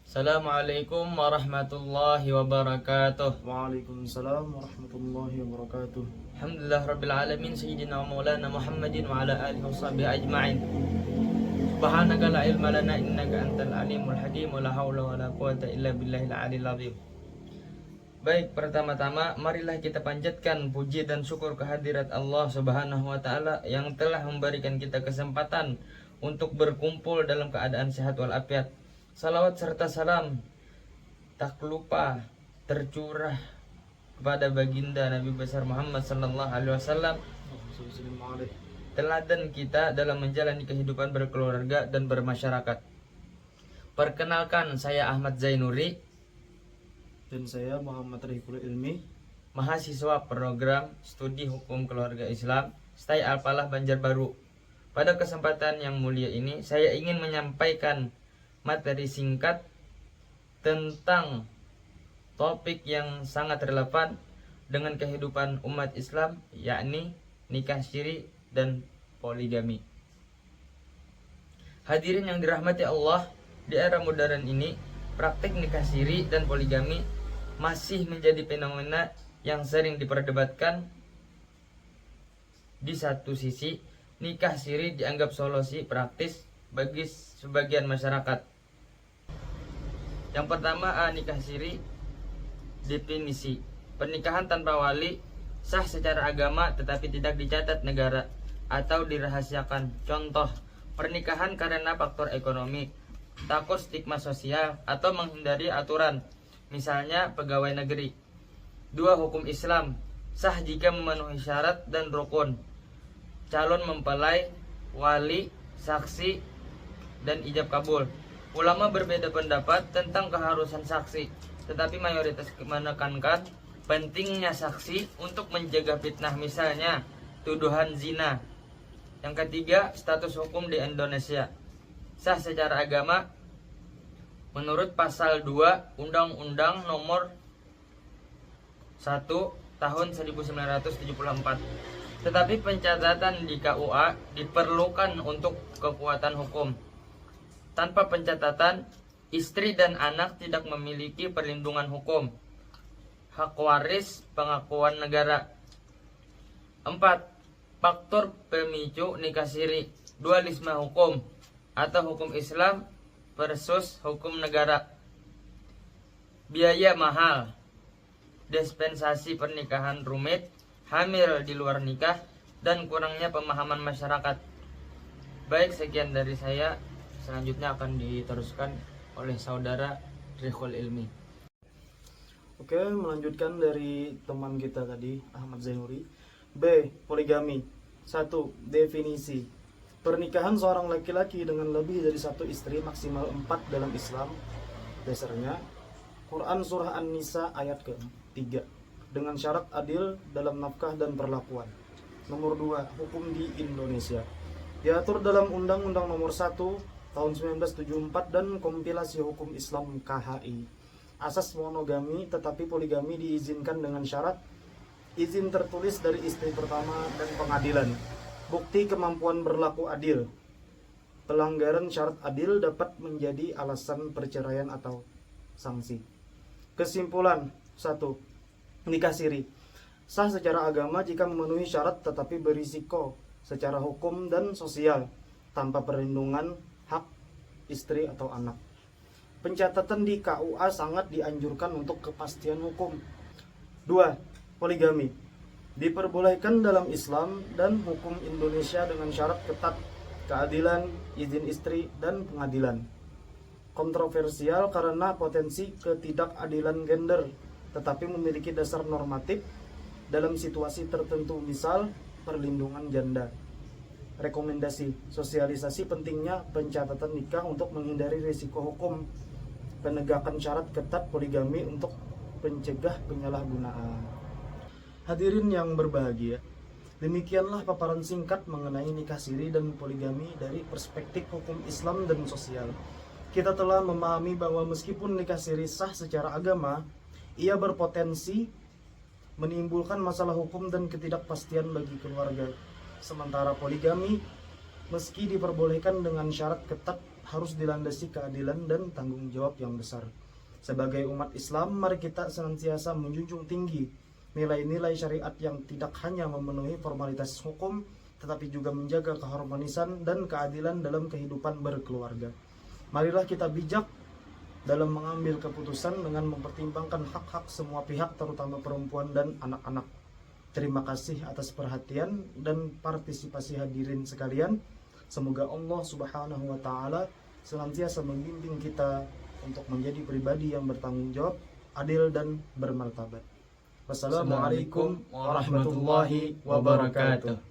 Assalamualaikum warahmatullahi wabarakatuh. Waalaikumsalam warahmatullahi wabarakatuh. Alhamdulillah rabbil alamin sayyidina wa maulana Muhammadin wa ala alihi washabihi ajma'in. Subhanaka la ilma lana innaka antal alimul hakim wa la haula wa la quwata illa billahil aliyil azim. Baik, pertama-tama marilah kita panjatkan puji dan syukur kehadirat Allah Subhanahu wa taala yang telah memberikan kita kesempatan untuk berkumpul dalam keadaan sehat walafiat. Salawat serta salam tak lupa tercurah kepada baginda Nabi besar Muhammad sallallahu alaihi wasallam, teladan kita dalam menjalani kehidupan berkeluarga dan bermasyarakat. Perkenalkan, saya Ahmad Zainuri Dan saya Muhammad Riful Ilmi, mahasiswa program studi hukum keluarga Islam STAI Al-Falah Banjarbaru. Pada kesempatan yang mulia ini saya ingin menyampaikan materi singkat tentang topik yang sangat relevan dengan kehidupan umat Islam, yakni nikah siri dan poligami. Hadirin yang dirahmati Allah, di era modern ini praktik nikah siri dan poligami masih menjadi fenomena yang sering diperdebatkan. Di satu sisi, nikah siri dianggap solusi praktis bagi sebagian masyarakat. Yang pertama, nikah siri. Definisi: pernikahan tanpa wali, sah secara agama tetapi tidak dicatat negara atau dirahasiakan. Contoh, pernikahan karena faktor ekonomi, takut stigma sosial, atau menghindari aturan, misalnya pegawai negeri. 2. Hukum Islam, sah jika memenuhi syarat dan rukun, calon mempelai, wali, saksi, dan ijab kabul. Ulama berbeda pendapat tentang keharusan saksi, tetapi mayoritas menekankan pentingnya saksi untuk menjaga fitnah, misalnya tuduhan zina. Yang ketiga, status hukum di Indonesia, sah secara agama menurut pasal 2 Undang-Undang Nomor 1 Tahun 1974. Tetapi pencatatan di KUA diperlukan untuk kekuatan hukum. Tanpa pencatatan, istri dan anak tidak memiliki perlindungan hukum, hak waris, pengakuan negara. 4. Faktor pemicu nikah siri, dualisme hukum atau hukum Islam versus hukum negara. Biaya mahal, dispensasi pernikahan rumit, hamil di luar nikah, dan kurangnya pemahaman masyarakat. Baik, sekian dari saya. Selanjutnya akan diteruskan oleh saudara Riful Ilmi. Oke, melanjutkan dari teman kita tadi, Ahmad Zainuri. B. Poligami. 1. Definisi: pernikahan seorang laki-laki dengan lebih dari satu istri, maksimal 4 dalam Islam. Dasarnya Quran Surah An-Nisa ayat ke-3, dengan syarat adil dalam nafkah dan perlakuan. Nomor 2. Hukum di Indonesia, diatur dalam Undang-Undang Nomor 1 Tahun 1974 dan Kompilasi Hukum Islam KHI. Asas monogami, tetapi poligami diizinkan dengan syarat izin tertulis dari istri pertama dan pengadilan, bukti kemampuan berlaku adil. Pelanggaran syarat adil dapat menjadi alasan perceraian atau sanksi. Kesimpulan: 1. Nikah siri sah secara agama jika memenuhi syarat tetapi berisiko secara hukum dan sosial, tanpa perlindungan hak istri atau anak. Pencatatan di KUA sangat dianjurkan untuk kepastian hukum. 2. Poligami diperbolehkan dalam Islam dan hukum Indonesia dengan syarat ketat, keadilan, izin istri, dan pengadilan. Kontroversial karena potensi ketidakadilan gender, tetapi memiliki dasar normatif dalam situasi tertentu, misal perlindungan janda. Rekomendasi: sosialisasi pentingnya pencatatan nikah untuk menghindari risiko hukum, penegakan syarat ketat poligami untuk pencegah penyalahgunaan. Hadirin yang berbahagia, demikianlah paparan singkat mengenai nikah siri dan poligami dari perspektif hukum Islam dan sosial. Kita telah memahami bahwa meskipun nikah siri sah secara agama, ia berpotensi menimbulkan masalah hukum dan ketidakpastian bagi keluarga. Sementara poligami meski diperbolehkan dengan syarat ketat harus dilandasi keadilan dan tanggung jawab yang besar. Sebagai umat Islam, mari kita senantiasa menjunjung tinggi nilai-nilai syariat yang tidak hanya memenuhi formalitas hukum, tetapi juga menjaga keharmonisan dan keadilan dalam kehidupan berkeluarga. Marilah kita bijak dalam mengambil keputusan dengan mempertimbangkan hak-hak semua pihak, terutama perempuan dan anak-anak. Terima kasih atas perhatian dan partisipasi hadirin sekalian. Semoga Allah Subhanahu wa Ta'ala senantiasa membimbing kita untuk menjadi pribadi yang bertanggung jawab, adil dan bermartabat. Wassalamualaikum warahmatullahi wabarakatuh.